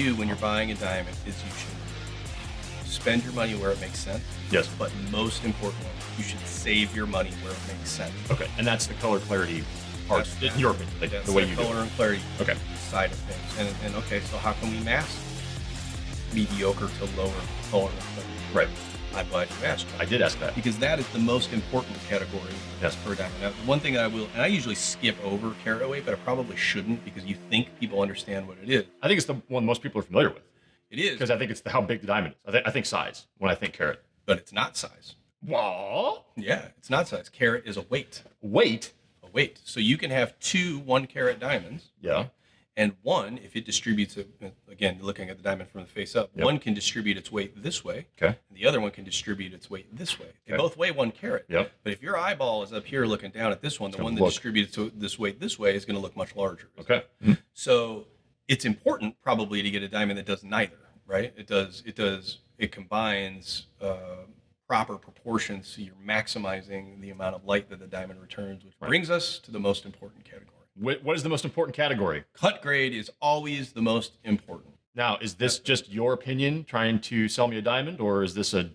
do when you're buying a diamond is you should spend your money where it makes sense. Yes. But most importantly, you should save your money where it makes sense. Okay. And that's the color clarity part, in your opinion, like That's the way the you color do it. and clarity Okay. side of things. And okay, so how can we mask mediocre to lower color and clarity? Right. I'm glad you asked. I did ask that. Because that is the most important category Yes. for a diamond. Now, one thing I will, and I usually skip over carat weight, but I probably shouldn't because you think people understand what it is. I think it's the one most people are familiar with. It is. Because I think it's how big the diamond is. I think size when I think carat. But it's not size. What? Yeah, it's not size. Carat is a weight. Weight? A weight. So you can have 2 1-carat diamonds. Yeah. And one, if it distributes it, again, looking at the diamond from the face up, Yep. one can distribute its weight this way. Okay. And the other one can distribute its weight this way. They Okay. both weigh 1 carat. Yep. But if your eyeball is up here looking down at this one, the gonna one that look- distributes this weight this way is going to look much larger. Okay. So it's important probably to get a diamond that does neither, right? It combines proper proportions, so you're maximizing the amount of light that the diamond returns, which brings us to the most important category. What is the most important category? Cut grade is always the most important. Now, is this just your opinion trying to sell me a diamond, or is this a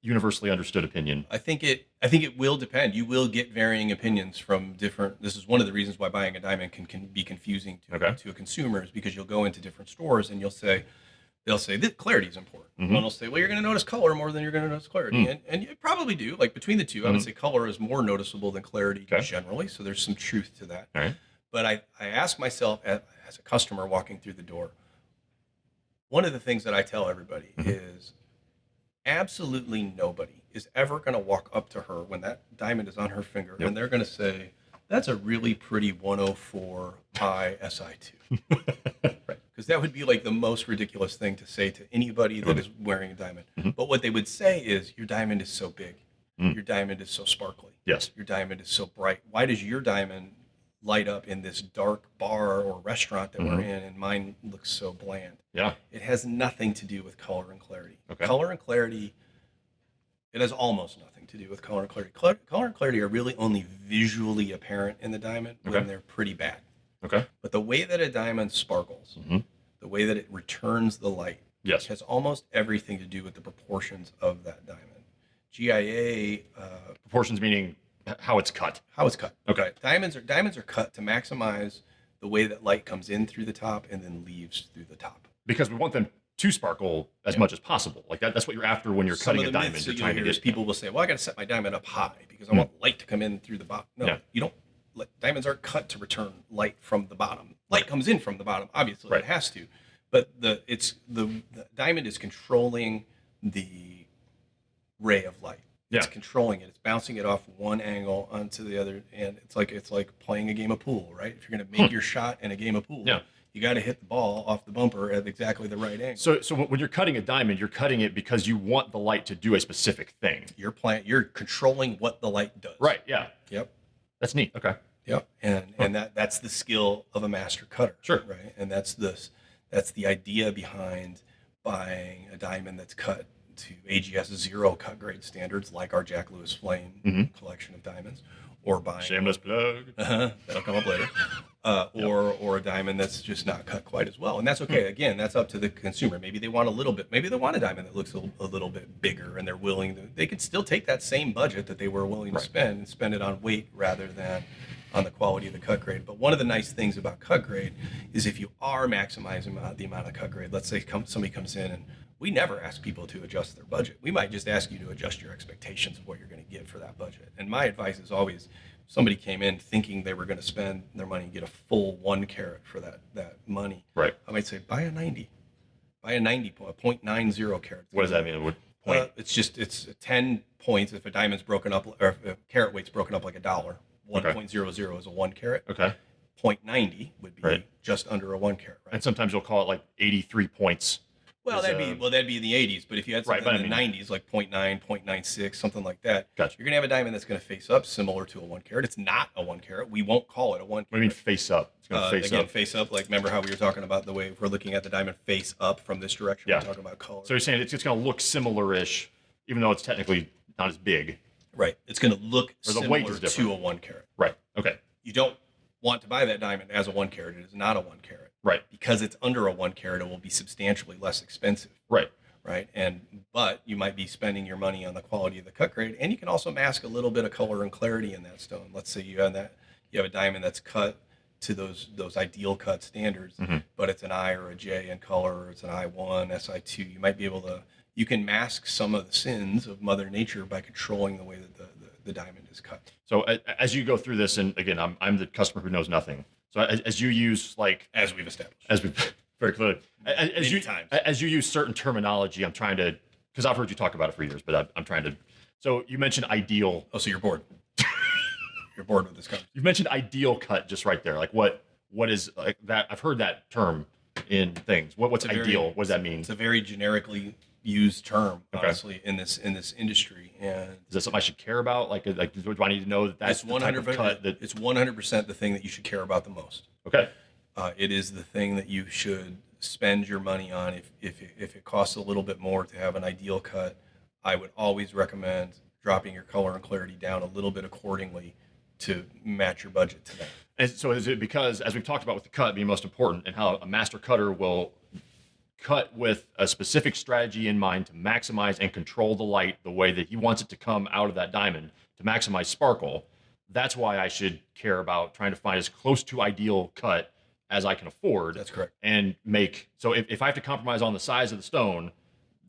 universally understood opinion? I think it will depend. You will get varying opinions from different. This is one of the reasons why buying a diamond can be confusing to a consumer, is because you'll go into different stores and they'll say that clarity is important. Mm-hmm. One will say, well, you're going to notice color more than you're going to notice clarity, and you probably do. Like between the two, I would say color is more noticeable than clarity generally. So there's some truth to that. All right. But I ask myself as a customer walking through the door, one of the things that I tell everybody is absolutely nobody is ever going to walk up to her when that diamond is on her finger and they're going to say, that's a really pretty 104 I SI2. Right. Because that would be like the most ridiculous thing to say to anybody that is wearing a diamond. But what they would say is, your diamond is so big. Your diamond is so sparkly. Yes. Your diamond is so bright. Why does your diamond light up in this dark bar or restaurant that we're in, and mine looks so bland? Yeah. It has nothing to do with color and clarity. Okay. Color and clarity, it has almost nothing to do with color and clarity. Color and clarity are really only visually apparent in the diamond when they're pretty bad. Okay. But the way that a diamond sparkles, the way that it returns the light, Yes. has almost everything to do with the proportions of that diamond. GIA, Proportions meaning how it's cut. how it's cut. Okay. Diamonds are cut to maximize the way that light comes in through the top and then leaves through the top. Because we want them to sparkle as much as possible. Like that's what you're after when you're Some cutting of a the diamond. myths You're that trying you'll to hear is get people will say, well, I got to set my diamond up high because I want light to come in through the bottom. No, you don't. Diamonds aren't cut to return light from the bottom. Light comes in from the bottom, obviously. It has to. But the diamond is controlling the ray of light. It's controlling it. It's bouncing it off one angle onto the other, and it's like playing a game of pool, right? If you're going to make your shot in a game of pool, you got to hit the ball off the bumper at exactly the right angle. So when you're cutting a diamond, you're cutting it because you want the light to do a specific thing. You're controlling what the light does. Right. Yeah. Yep. That's neat. Okay. Yep. And that's the skill of a master cutter. Sure. Right. And that's the idea behind buying a diamond that's cut to AGS 0 cut grade standards, like our Jack Lewis Flame collection of diamonds, or buying Shameless plug. that'll come up later, or a diamond that's just not cut quite as well, and that's okay. Again, that's up to the consumer. Maybe they want a little bit. Maybe they want a diamond that looks a little bit bigger, and they're willing to. They could still take that same budget that they were willing to spend and spend it on weight rather than on the quality of the cut grade. But one of the nice things about cut grade is if you are maximizing the amount of cut grade. Let's say somebody comes in, and we never ask people to adjust their budget. We might just ask you to adjust your expectations of what you're going to get for that budget. And my advice is always, somebody came in thinking they were going to spend their money and get a full 1 carat for that money. Right. I might say, buy a 90. Buy a 90, a 0.90 carat. What does that mean? What point? It's 10 points if a diamond's broken up, or if a carat weight's broken up like $1. 1.00 is a 1 carat. Okay. 0.90 would be just under a 1 carat. Right? And sometimes you'll call it like 83 points. Well, that'd be in the 80s. But if you had something in the 90s, like 0.9, 0.96, something like that, you're going to have a diamond that's going to face up similar to a 1 carat. It's not a 1 carat. We won't call it a 1 carat. What do you mean face up? It's going to face up. Face up. Like, remember how we were talking about the way if we're looking at the diamond face up from this direction? Yeah. We're talking about color. So you're saying it's going to look similar-ish, even though it's technically not as big. Right. It's going to look similar weight is to a 1 carat. Right. Okay. You don't want to buy that diamond as a 1 carat. It is not a 1 carat. Right. Because it's under a 1 carat, it will be substantially less expensive. Right. Right. But you might be spending your money on the quality of the cut grade, and you can also mask a little bit of color and clarity in that stone. Let's say you have a diamond that's cut to those ideal cut standards, but it's an I or a J in color, or it's an I1, Si2. You might be able to, you can mask some of the sins of Mother Nature by controlling the way that the diamond is cut. So as you go through this, and again, I'm the customer who knows nothing. So as you use as we've established, very clearly, as you use certain terminology, I'm trying to, because I've heard you talk about it for years, but I'm trying to. So you mentioned ideal. Oh, so you're bored. You're bored with this conversation. You've mentioned ideal cut just right there. Like what is like that? I've heard that term in things. What's ideal? What does that mean? It's a very generically used term, honestly, in this industry. And is that something I should care about? Like do I need to know that that's the type of cut that it's 100% the thing that you should care about the most. Okay. It is the thing that you should spend your money on. If it costs a little bit more to have an ideal cut, I would always recommend dropping your color and clarity down a little bit accordingly to match your budget to that. And so is it because, as we've talked about with the cut being most important, and how a master cutter will cut with a specific strategy in mind to maximize and control the light the way that he wants it to come out of that diamond to maximize sparkle, that's why I should care about trying to find as close to ideal cut as I can afford. That's correct. And so if I have to compromise on the size of the stone,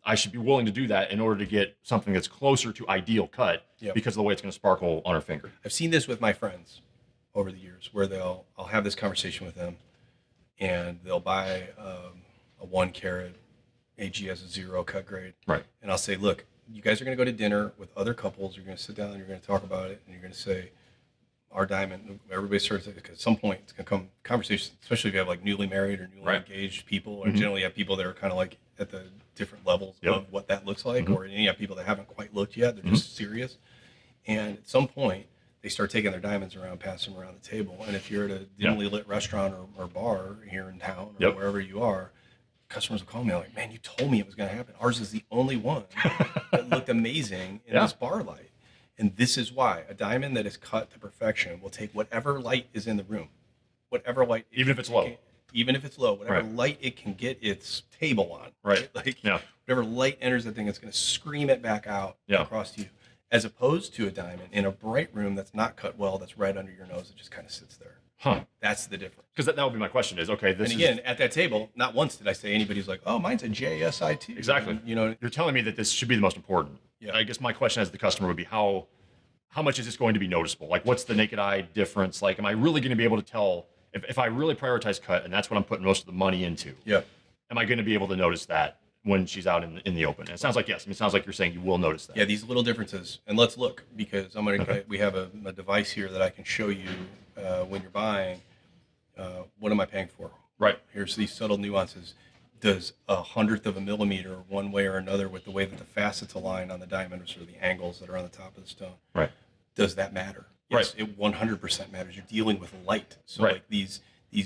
I should be willing to do that in order to get something that's closer to ideal cut because of the way it's going to sparkle on our finger. I've seen this with my friends over the years where I'll have this conversation with them, and they'll buy a 1 carat AG as a 0 cut grade. Right. And I'll say, look, you guys are going to go to dinner with other couples. You're going to sit down and you're going to talk about it. And you're going to say, our diamond, everybody starts, because at some point it's going to come conversations, especially if you have like newly married or newly engaged people, or generally you have people that are kind of like at the different levels of what that looks like, or you have people that haven't quite looked yet. They're just serious. And at some point they start taking their diamonds around, passing them around the table. And if you're at a dimly lit restaurant or bar here in town or wherever you are, customers will call me like, man, you told me it was going to happen. Ours is the only one that looked amazing in this bar light. And this is why a diamond that is cut to perfection will take whatever light is in the room, whatever light, even if it's low, whatever light it can get its table on, Like whatever light enters the thing, it's going to scream it back out across to you, as opposed to a diamond in a bright room that's not cut well, that's right under your nose, it just kind of sits there. That's the difference. Because that would be my question is, okay, this and again, at that table, not once did I say anybody's like, oh, mine's a JSI2. Exactly. And, you're telling me that this should be the most important. I guess my question as the customer would be, how much is this going to be noticeable? Like, what's the naked eye difference? Like, am I really going to be able to tell if I really prioritize cut and that's what I'm putting most of the money into? Am I going to be able to notice that when she's out in the open? And it sounds like yes. I mean, it sounds like you're saying you will notice that. Yeah, these little differences. And let's look, because we have a device here that I can show you when you're buying. What am I paying for? Right. Here's these subtle nuances. Does 1/100 of a millimeter one way or another with the way that the facets align on the diamond, or sort of the angles that are on the top of the stone? Right. Does that matter? Yes, it 100% matters. You're dealing with light. So like these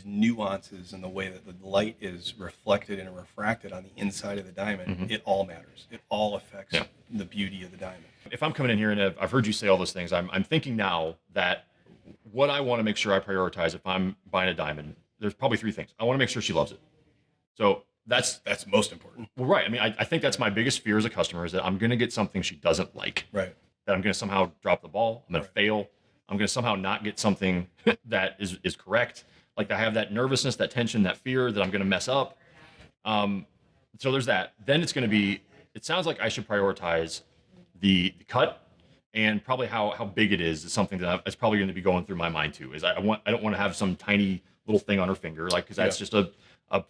nuances and the way that the light is reflected and refracted on the inside of the diamond, it all matters. It all affects the beauty of the diamond. If I'm coming in here and I've heard you say all those things, I'm thinking now that what I want to make sure I prioritize if I'm buying a diamond, there's probably 3 things. I want to make sure she loves it. So that's most important. Well, right. I mean, I think that's my biggest fear as a customer is that I'm going to get something she doesn't like. Right. That I'm going to somehow drop the ball. I'm going to fail. I'm going to somehow not get something that is correct. Like I have that nervousness, that tension, that fear that I'm going to mess up. So there's that. Then it's going to be, it sounds like I should prioritize the cut, and probably how big it is something that it's probably going to be going through my mind too. Is I don't want to have some tiny little thing on her finger, like, because that's just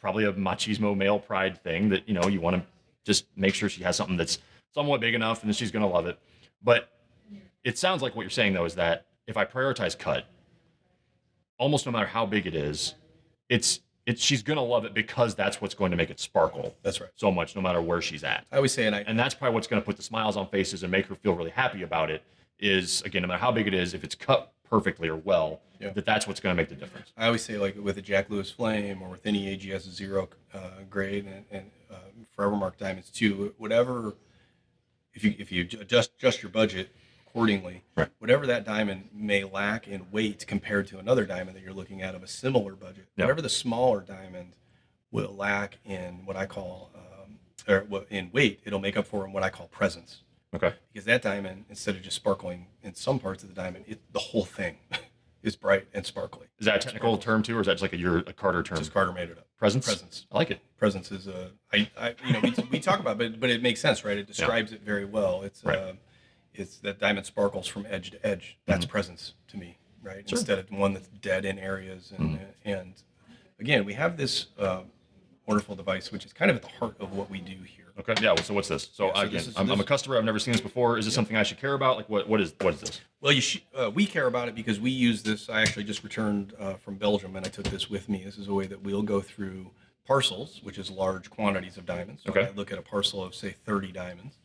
probably a machismo male pride thing that, you want to just make sure she has something that's somewhat big enough and that she's going to love it. But it sounds like what you're saying though is that if I prioritize cut, almost no matter how big it is, she's going to love it because that's what's going to make it sparkle. That's right. So much, no matter where she's at. I always say, and that's probably what's going to put the smiles on faces and make her feel really happy about it. Is again, no matter how big it is, if it's cut perfectly or well, that's what's going to make the difference. I always say, like with a Jack Lewis Flame or with any AGS 0 grade and Forever Mark diamonds too, whatever. If you adjust your budget accordingly. Right. Whatever that diamond may lack in weight compared to another diamond that you're looking at of a similar budget, Yeah. whatever the smaller diamond will lack in what I call, in weight, it'll make up for in what I call presence. Okay. Because that diamond, instead of just sparkling in some parts of the diamond, the whole thing is bright and sparkly. Is that a technical term too, or is that just like a Carter term? Just Carter made it up. Presence. I like it. Presence is we talk about it, but it makes sense, right? It describes it very well. It's Right. It's that diamond sparkles from edge to edge. That's presence to me, right? Sure. Instead of one that's dead in areas. And again, we have this wonderful device, which is kind of at the heart of what we do here. Okay. Yeah. Well, so what's this? So, so again, I'm a customer. I've never seen this before. Is this something I should care about? Like, what is this? Well, we care about it because we use this. I actually just returned from Belgium, and I took this with me. This is a way that we'll go through parcels, which is large quantities of diamonds. So Okay. I look at a parcel of, say, 30 diamonds,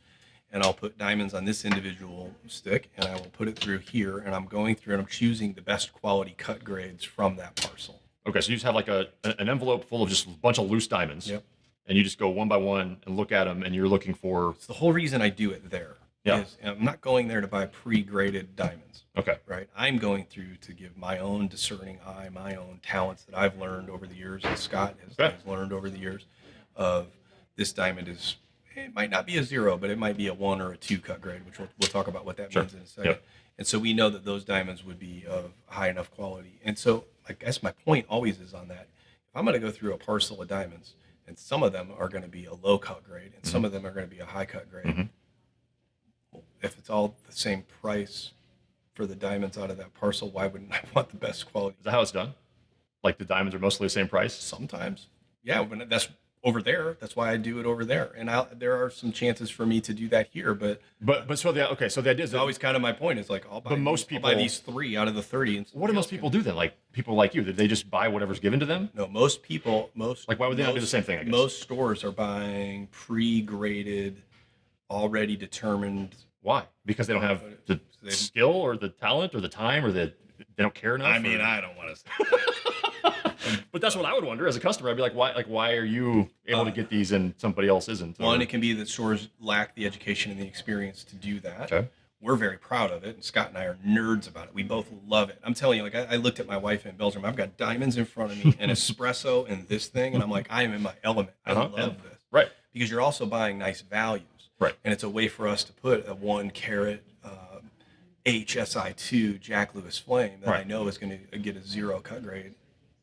and I'll put diamonds on this individual stick, and I will put it through here, and I'm going through and I'm choosing the best quality cut grades from that parcel. Okay. So you just have like an envelope full of just a bunch of loose diamonds. Yep. And you just go one by one and look at them, and you're looking for. It's the whole reason I do it there. Yeah. Is I'm not going there to buy pre-graded diamonds. Okay. Right. I'm going through to give my own discerning eye, my own talents that I've learned over the years, and Scott has learned over the years. Of this diamond it might not be a 0, but it might be a 1 or a 2 cut grade, which we'll talk about what that means in a second. Yep. And so we know that those diamonds would be of high enough quality. And so I guess my point always is on that. If I'm going to go through a parcel of diamonds, and some of them are going to be a low cut grade, and some of them are going to be a high cut grade. Well, if it's all the same price for the diamonds out of that parcel, why wouldn't I want the best quality? Is that how it's done? Like the diamonds are mostly the same price? Sometimes, yeah. But that's over there. That's why I do it over there. And there are some chances for me to do that here, but So the idea is it's always kind of my point. Is like I'll buy I'll buy these 3 out of the 30. And what do most people do then? Like people like you, did they just buy whatever's given to them? No, like why would they not do the same thing? I guess most stores are buying pre-graded, already determined. Why? Because they don't have the skill or the talent or the time, or they don't care enough. I mean, I don't want to say. But that's what I would wonder as a customer. I'd be like, why are you able to get these and somebody else isn't? One, it can be that stores lack the education and the experience to do that. Okay. We're very proud of it, and Scott and I are nerds about it. We both love it. I'm telling you, like I looked at my wife in Belgium. I've got diamonds in front of me, and espresso, and this thing, and I'm like, I am in my element. I love this. Right. Because you're also buying nice values. Right. And it's a way for us to put a 1 carat HSI2 Jack Lewis flame that I know is going to get a 0 cut grade.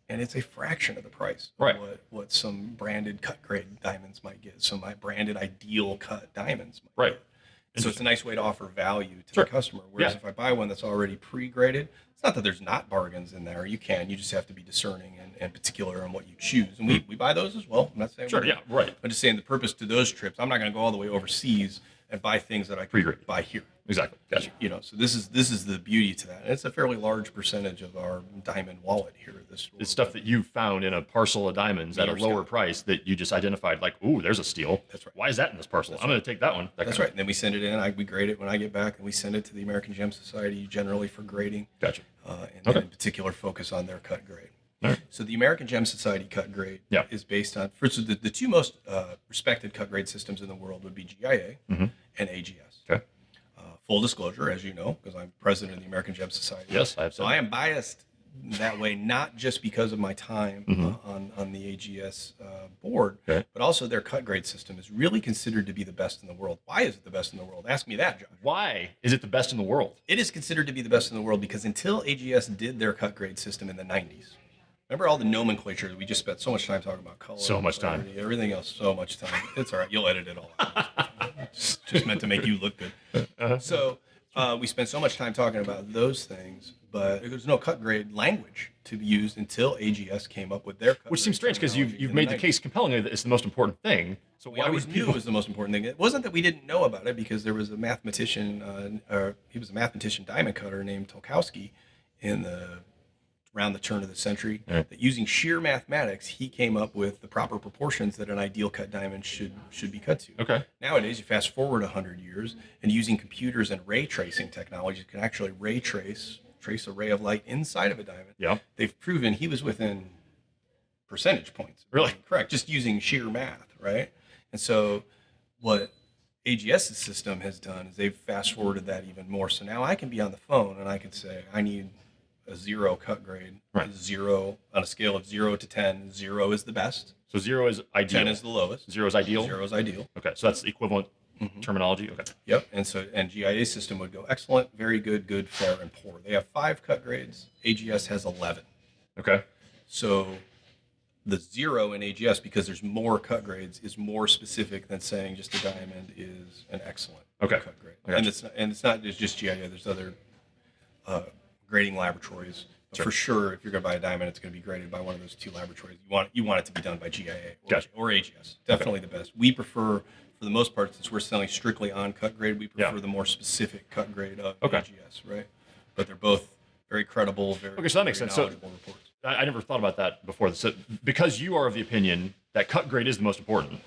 And it's a fraction of the price of what some branded cut grade diamonds might get. Some branded ideal cut diamonds might get. So it's a nice way to offer value to the customer. Whereas if I buy one that's already pre-graded, it's not that there's not bargains in there. You just have to be discerning and particular on what you choose. And we buy those as well. I'm not saying I'm just saying the purpose to those trips, I'm not going to go all the way overseas and buy things that I can buy here. Exactly. Gotcha. So this is the beauty to that. And it's a fairly large percentage of our diamond wallet here at this store. It's stuff that you found in a parcel of diamonds at a lower price that you just identified, like, ooh, there's a steal. That's right. Why is that in this parcel? I'm going to take that one. That's right. And then we send it in. We grade it when I get back, and we send it to the American Gem Society generally for grading. Gotcha. And in particular, focus on their cut grade. All right. So the American Gem Society cut grade is based on, first, the 2 most respected cut grade systems in the world would be GIA and AGS. Okay. Full disclosure, as you know, because I'm president of the American Gem Society. Yes, I have. So I am biased that way, not just because of my time on the AGS board, but also their cut grade system is really considered to be the best in the world. Why is it the best in the world? Ask me that, Josh. Why is it the best in the world? It is considered to be the best in the world because until AGS did their cut grade system in the 90s, remember all the nomenclature? We just spent so much time talking about color. So much time. Everything else, so much time. It's all right. You'll edit it all out. just meant to make you look good. So we spent so much time talking about those things, but there was no cut grade language to be used until AGS came up with their cut Which seems strange because you've made the case compellingly that it's the most important thing. So we always knew it was the most important thing. It wasn't that we didn't know about it because there was a mathematician, he was a mathematician diamond cutter named Tolkowski around the turn of the century, that using sheer mathematics, he came up with the proper proportions that an ideal cut diamond should be cut to. Okay. Nowadays, you fast forward 100 years, and using computers and ray tracing technology, you can actually trace a ray of light inside of a diamond. Yeah. They've proven he was within percentage points. Really? Correct. Just using sheer math, right? And so what AGS's system has done is they've fast forwarded that even more. So now I can be on the phone and I can say, I need a 0 cut grade. Right. 0 on a scale of 0 to 10. 0 is the best. So 0 is ideal. 10 is the lowest. 0 is ideal. 0 is ideal. Okay, so that's equivalent terminology. Okay. Yep. And GIA's system would go excellent, very good, good, fair, and poor. They have 5 cut grades. AGS has 11. Okay. So the 0 in AGS, because there's more cut grades, is more specific than saying just a diamond is an excellent cut grade. And it's not just GIA. There's other grading laboratories. Sure. For sure, if you're going to buy a diamond, it's going to be graded by one of those 2 laboratories. You want it to be done by GIA or AGS. Definitely the best. We prefer, for the most part, since we're selling strictly on cut grade, we prefer the more specific cut grade of AGS, right? But they're both very credible, very so that makes sense. So reports. I never thought about that before. So because you are of the opinion that cut grade is the most important,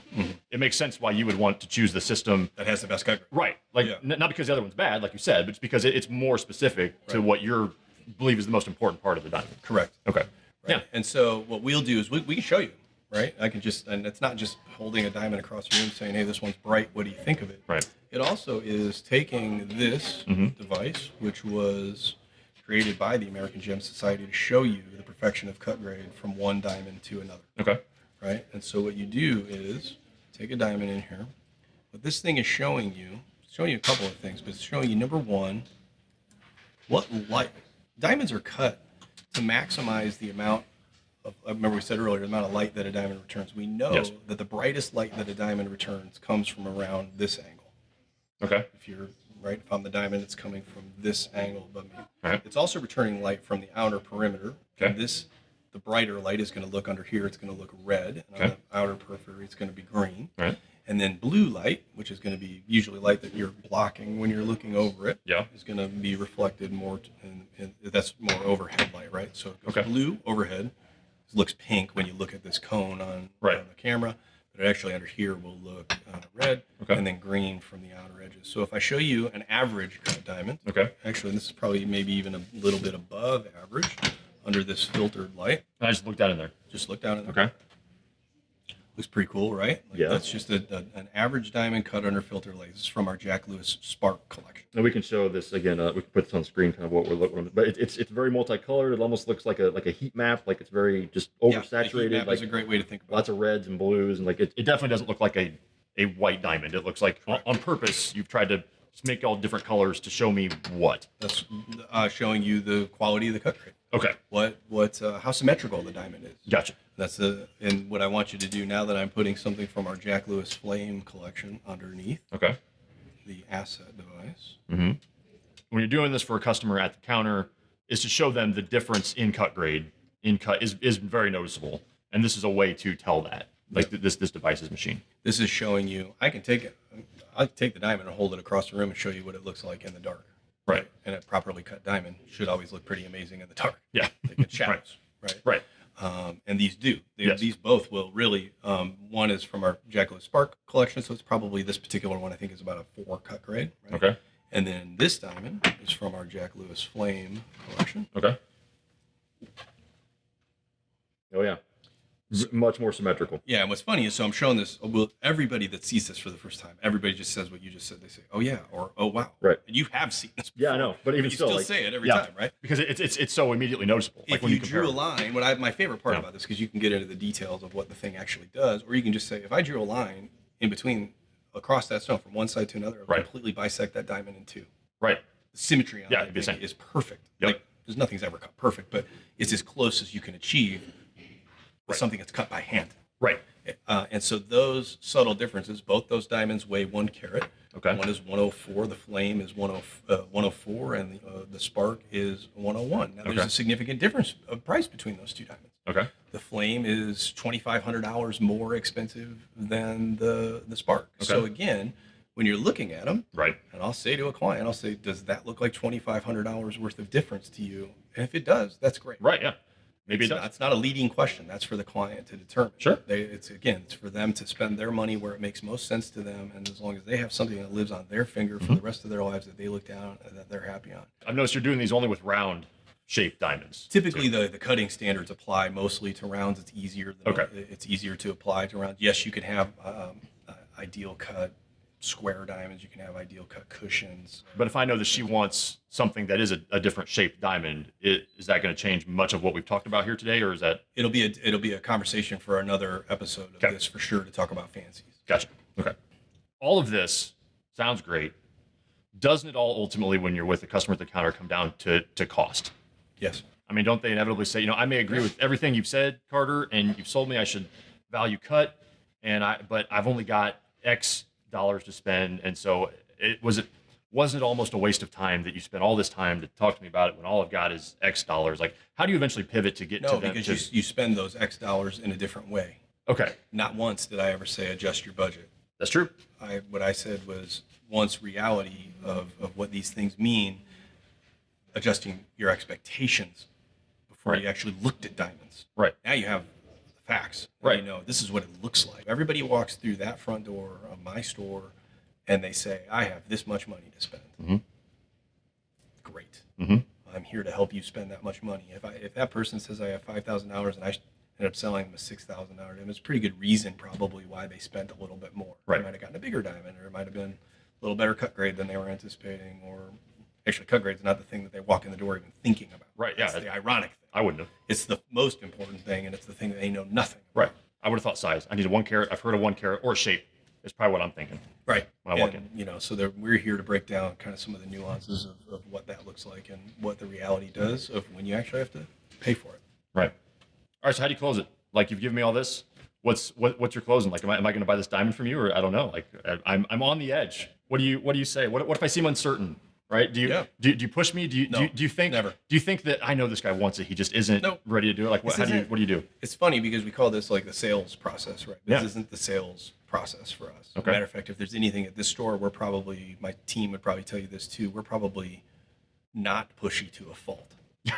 it makes sense why you would want to choose the system that has the best cut grade. Right. Like not because the other one's bad, like you said, but it's because it's more specific to what you're believe is the most important part of the diamond. Correct. Okay. Right. Yeah. And so what we'll do is we can show you, right? I can just, and it's not just holding a diamond across the room saying, hey, this one's bright. What do you think of it? Right. It also is taking this device, which was created by the American Gem Society to show you the perfection of cut grade from one diamond to another. Okay. Right. And so what you do is take a diamond in here. What this thing is showing you a couple of things, but it's showing you, number one, what light. Diamonds are cut to maximize the amount of, I remember we said earlier, the amount of light that a diamond returns. We know that the brightest light that a diamond returns comes from around this angle. Okay. If I'm the diamond, it's coming from this angle above me. Right. It's also returning light from the outer perimeter. Okay. And the brighter light is going to look under here, it's going to look red. And on the outer periphery, it's going to be green. Right. And then blue light, which is going to be usually light that you're blocking when you're looking over it, is going to be reflected more, and that's more overhead light, right? So it goes blue overhead. It looks pink when you look at this cone on the camera, but it actually under here will look red, and then green from the outer edges. So if I show you an average cut diamond, actually this is probably maybe even a little bit above average under this filtered light. I just looked down in there. Just look down in there. Okay. Looks pretty cool, right? That's just an average diamond cut under filter light. This is from our Jack Lewis Spark collection. And we can show this again. We can put this on screen, kind of what we're looking at. But it's very multicolored. It almost looks like a heat map. Like it's very just oversaturated. Heat map is a great way to think about it. Lots of reds and blues, and it definitely doesn't look like a white diamond. It looks like on purpose you've tried to just make all different colors to show me what. That's showing you the quality of the cut grade. Okay. How symmetrical the diamond is. Gotcha. And what I want you to do now that I'm putting something from our Jack Lewis Flame collection underneath. Okay. The asset device. Mm-hmm. When you're doing this for a customer at the counter, is to show them the difference in cut grade. In cut is very noticeable, and this is a way to tell that. This device's machine. This is showing you. I can take the diamond and hold it across the room and show you what it looks like in the dark. Right. And a properly cut diamond should always look pretty amazing in the dark. Yeah. They get shadows. Right. And these do. These both will really. One is from our Jack Lewis Spark collection, so it's probably this particular one. I think is about a 4 cut grade. Right? Okay. And then this diamond is from our Jack Lewis Flame collection. Okay. Oh yeah. Much more symmetrical. Yeah, and what's funny is, so I'm showing this. Well, everybody that sees this for the first time, everybody just says what you just said. They say, "Oh yeah," or "Oh wow." Right. And you have seen this before. Yeah, I know. But even you still say it every time, right? Because it's so immediately noticeable. If you drew a line, my favorite part about this, because you can get into the details of what the thing actually does, or you can just say, if I drew a line in between across that stone from one side to another, I completely bisect that diamond in two. Right. The symmetry on that thing is perfect. Yep. There's nothing's ever cut perfect, but it's as close as you can achieve with something that's cut by hand. Right. And so those subtle differences, both those diamonds weigh 1 carat. Okay. One is 104. The flame is 104, and the spark is 101. Now, there's a significant difference of price between those two diamonds. Okay. The flame is $2,500 more expensive than the spark. Okay. So again, when you're looking at them, right, and I'll say to a client, does that look like $2,500 worth of difference to you? And if it does, that's great. Right. Yeah. Maybe it's not a leading question. That's for the client to determine. Sure. It's for them to spend their money where it makes most sense to them, and as long as they have something that lives on their finger for the rest of their lives that they look down and that they're happy on. I've noticed you're doing these only with round shaped diamonds. Typically, the cutting standards apply mostly to rounds. It's easier. It's easier to apply to rounds. Yes, you can have ideal cut square diamonds. You can have ideal cut cushions. But if I know that she wants something that is a different shaped diamond, is that going to change much of what we've talked about here today, or is that? It'll be a conversation for another episode of this for sure to talk about fancies. Gotcha. Okay. All of this sounds great. Doesn't it all ultimately, when you're with the customer at the counter, come down to cost? Yes. I mean, don't they inevitably say, I may agree with everything you've said, Carter, and you've sold me I should value cut, but I've only got X dollars to spend, and so wasn't it almost a waste of time that you spent all this time to talk to me about it when all I've got is X dollars? Like, how do you eventually pivot to get to that? No, because you spend those X dollars in a different way. Okay. Not once did I ever say adjust your budget. That's true. What I said was once reality of what these things mean, adjusting your expectations before you actually looked at diamonds. Right. Now you have the facts. Right. You know, this is what it looks like. Everybody walks through that front door of my store and they say, I have this much money to spend. Mm-hmm. Great. Mm-hmm. I'm here to help you spend that much money. If that person says I have $5,000 and I end up selling them a $6,000 diamond, it's a pretty good reason probably why they spent a little bit more. Right. They might have gotten a bigger diamond, or it might have been a little better cut grade than they were anticipating, or actually cut grade's not the thing that they walk in the door even thinking about. Right, yeah. It's the ironic thing. I wouldn't have. It's the most important thing, and it's the thing that they know nothing about. Right. I would have thought size. I need a 1 carat. I've heard of 1 carat or shape. It's probably what I'm thinking. Right. When I walk in. You know, so we're here to break down kind of some of the nuances of what that looks like and what the reality does of when you actually have to pay for it. Right. All right. So how do you close it? Like, you've given me all this. What's your closing? Like, am I going to buy this diamond from you, or I don't know? Like, I'm on the edge. What do you say? What if I seem uncertain? Right? Do you push me? Do you think never. Do you think that I know this guy wants it? He just isn't ready to do it. Like, what do you do? It's funny because we call this like the sales process, right? This Yeah. isn't the sales process for us. Okay. Matter of fact, if there's anything at this store, my team would probably tell you this too. We're probably not pushy to a fault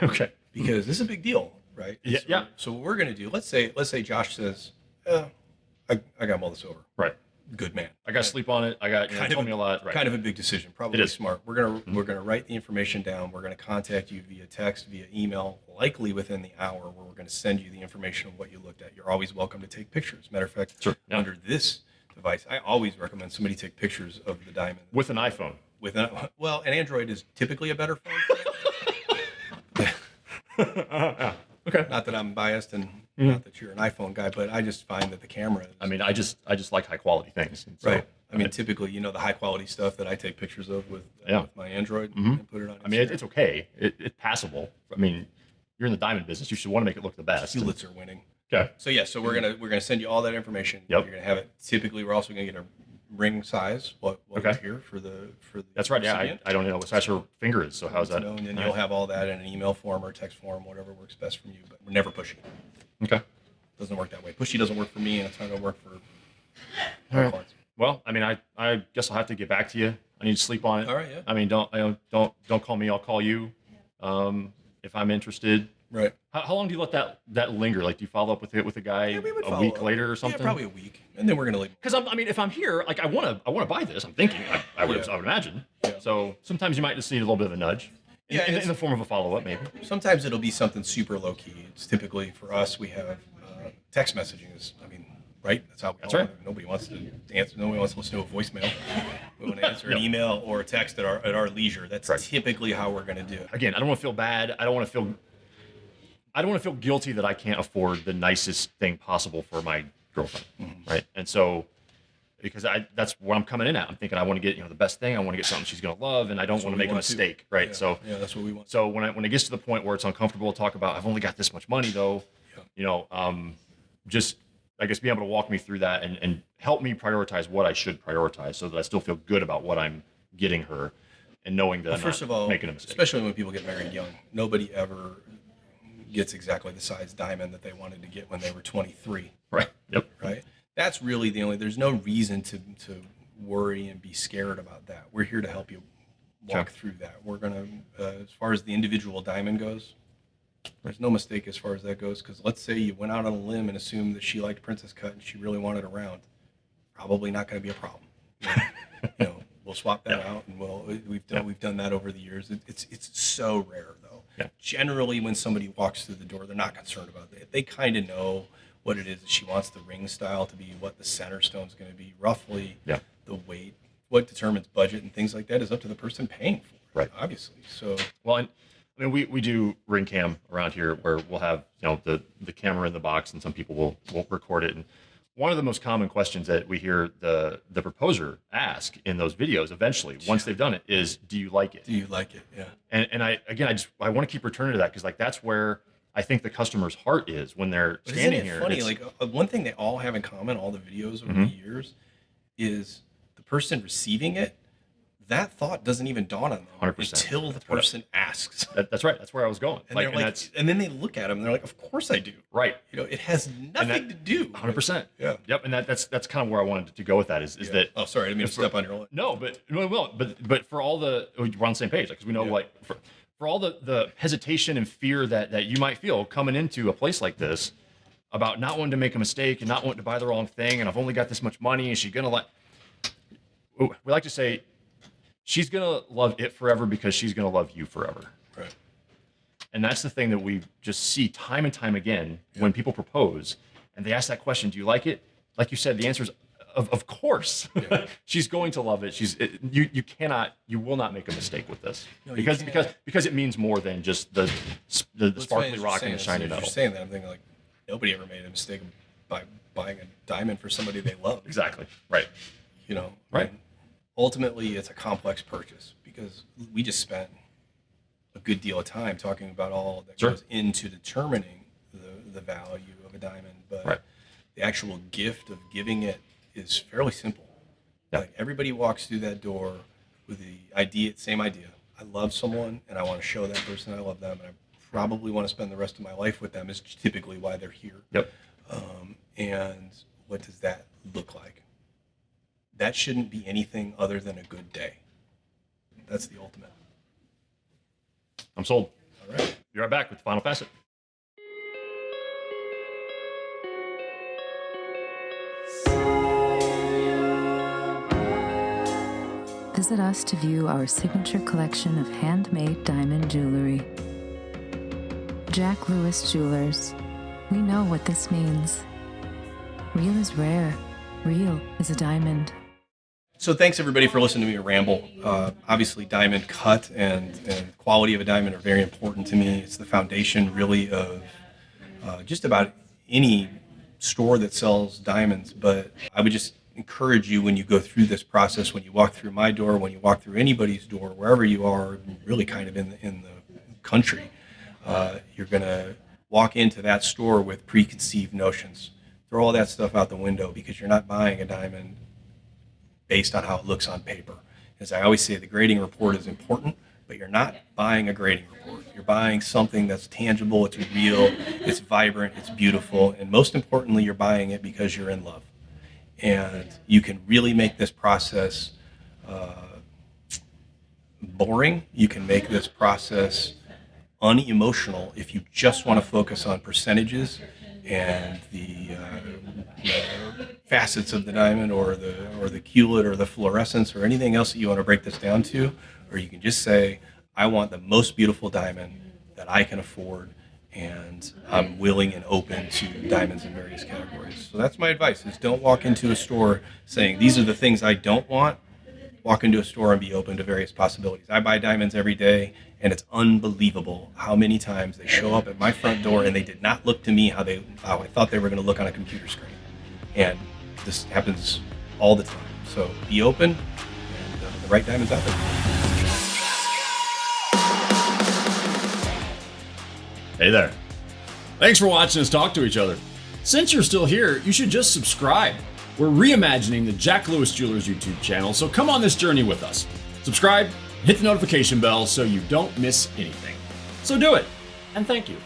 Okay. because this is a big deal, right? Yeah. So, Yeah. So what we're gonna do? Let's say Josh says, I got all this over. Right. Good man. I got to sleep on it. I got you told me a lot. Right. Kind of a big decision. Probably It is. smart. We're gonna write the information down. We're gonna contact you via text, via email, likely within the hour, where we're gonna send you the information of what you looked at. You're always welcome to take pictures. Matter of fact, Sure. Yeah. under this device, I always recommend somebody take pictures of the diamond With an iPhone. an Android is typically a better phone. Okay. Not that I'm biased and not that you're an iPhone guy, but I just find that the camera is, I mean, I just like high quality things. And so, right. I mean, typically, the high quality stuff that I take pictures of with my Android and put it on. I mean, it's okay. It's passable. I mean, you're in the diamond business. You should want to make it look the best. Ulits are winning. Okay. So so we're gonna send you all that information. Yep. You're gonna have it. Typically, we're also gonna get a ring size. What Okay. we're here for the That's right. Yeah. recipient. I don't know what size her finger is. So how's that? And then you'll have all that in an email form or text form, whatever works best from you. But we're never pushy. Okay. Doesn't work that way. Pushy doesn't work for me, and it's not gonna work for All right. clients. Well, I mean, I guess I'll have to get back to you. I need to sleep on it. All right, yeah. I mean, don't call me. I'll call you if I'm interested. Right. How long do you let that linger? Like, do you follow up with a guy Yeah, we would a follow week up. later or something? Yeah, probably a week, and then we're gonna leave. Because I mean, if I'm here, like, I want to buy this. I'm thinking I would imagine. Yeah. So sometimes you might just need a little bit of a nudge. In, Yeah, in the form of a follow up, maybe. Sometimes it'll be something super low key. It's typically for us. We have text messaging is. I mean, right? That's how we. That's all right. live. Nobody wants to answer. Nobody wants to listen to a voicemail. We want to answer an email or a text at our leisure. That's Right. typically how we're gonna do it. Again, I don't want to feel bad. I don't want to feel guilty that I can't afford the nicest thing possible for my girlfriend, right? And so, because that's where I'm coming in at. I'm thinking I want to get the best thing. I want to get something she's gonna love, and I don't want to make a mistake, right? Yeah. So yeah, that's what we want. So when it gets to the point where it's uncomfortable to talk about, I've only got this much money though, just I guess being able to walk me through that and help me prioritize what I should prioritize, so that I still feel good about what I'm getting her, and knowing that First I'm of not all, making a mistake. especially when people get married young, nobody ever gets exactly the size diamond that they wanted to get when they were 23. Right. Yep. Right. That's really there's no reason to worry and be scared about that. We're here to help you walk through that. We're going to, as far as the individual diamond goes, there's no mistake as far as that goes. Because let's say you went out on a limb and assumed that she liked princess cut and she really wanted a round, probably not going to be a problem. We'll swap that out, and we've done that over the years. It's so rare though. Yeah. Generally, when somebody walks through the door, they're not concerned about it. They kind of know what it is that she wants the ring style to be, what the center stone's going to be, roughly Yeah. the weight. what determines budget and things like that is up to the person paying for it, Right. obviously. So, Well, and I mean, we do ring cam around here where we'll have, the camera in the box and some people will record it. And one of the most common questions that we hear the proposer ask in those videos eventually, once they've done it, is, do you like it? do you like it? Yeah. And I want to keep returning to that because like that's where I think the customer's heart is when they're But standing isn't it here. funny? It's- Like one thing they all have in common, all the videos over the years, is the person receiving it. That thought doesn't even dawn on them 100%. until the person asks. that's right. That's where I was going. And they're like, that's and then they look at them and they're like, "Of course I do." right. It has nothing to do. 100%. Yeah. Yep. And that's kind of where I wanted to go with that is Yeah. that Oh, sorry, I didn't mean to step on your line. no, but for all the we're on the same page because we know Yeah. like for all the hesitation and fear that you might feel coming into a place like this about not wanting to make a mistake and not wanting to buy the wrong thing and I've only got this much money and she's gonna we like to say she's gonna love it forever because she's gonna love you forever. Right. And that's the thing that we just see time and time again when people propose and they ask that question, do you like it? Like you said, the answer is of course. Yeah. She's going to love it. You will not make a mistake with this. No, you because it means more than just the sparkly rock and the shiny metal. metal. You're saying that, I'm thinking like nobody ever made a mistake by buying a diamond for somebody they love. Exactly. Right. And Right. ultimately, it's a complex purchase because we just spent a good deal of time talking about all that Sure. goes into determining the value of a diamond. But Right. the actual gift of giving it is fairly simple. Yeah. Like everybody walks through that door with the same idea. I love someone and I want to show that person I love them and I probably want to spend the rest of my life with them is typically why they're here. Yep. And what does that look like? That shouldn't be anything other than a good day. That's the ultimate. I'm sold. All right. Be right back with the Final Facet. Visit us to view our signature collection of handmade diamond jewelry. Jack Lewis Jewelers. We know what this means. Real is rare. Real is a diamond. So thanks everybody for listening to me ramble. Obviously, diamond cut and quality of a diamond are very important to me. It's the foundation really of just about any store that sells diamonds. But I would just encourage you when you go through this process, when you walk through my door, when you walk through anybody's door, wherever you are, really kind of in the country, you're going to walk into that store with preconceived notions. Throw all that stuff out the window because you're not buying a diamond based on how it looks on paper. As I always say, the grading report is important, but you're not buying a grading report. You're buying something that's tangible, it's real, it's vibrant, it's beautiful, and most importantly, you're buying it because you're in love. And you can really make this process boring. You can make this process unemotional if you just want to focus on percentages and the facets of the diamond or the culet or the fluorescence or anything else that you want to break this down to. Or you can just say, I want the most beautiful diamond that I can afford, and I'm willing and open to diamonds in various categories. So that's my advice, is don't walk into a store saying, these are the things I don't want. Walk into a store and be open to various possibilities. I buy diamonds every day, and it's unbelievable how many times they show up at my front door and they did not look to me how I thought they were going to look on a computer screen. And this happens all the time. So be open, and the right diamond's out there. Hey there. Thanks for watching us talk to each other. Since you're still here, you should just subscribe. We're reimagining the Jack Lewis Jewelers YouTube channel, so come on this journey with us. Subscribe, hit the notification bell so you don't miss anything. So do it, and thank you.